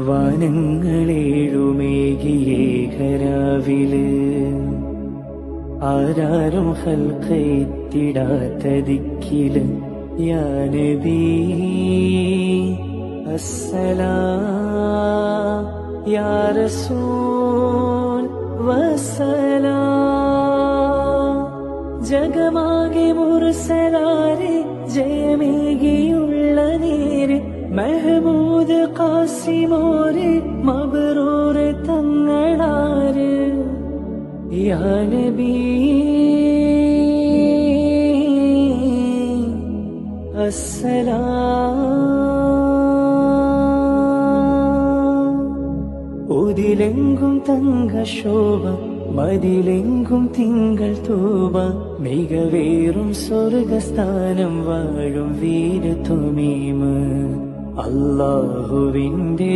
വാനങ്ങളേഴുമേകിയേകരാവില് ആരാരും ഹൽക്കൈത്തിടാത്ത ദിക്കില് യാ നബി അസ്സലാം യാ റസൂൽ വസ്സലാം. ജഗമാകെ മുർസലാരെ ജയമേകിയുള്ള നേര് മെഹമൂദ് ഖാസിമോര് മബ്റൂർ തങ്ങളാര് യാ നബി അസ്സലാം. ഉദിലെങ്കും തങ്ക ശോഭ മതിലെങ്കും തിങ്കൾ തൂബ മികവേറും സ്വർഗസ്ഥാനം വാഴും വീര തുമീമ അല്ലാഹുവിന്റെ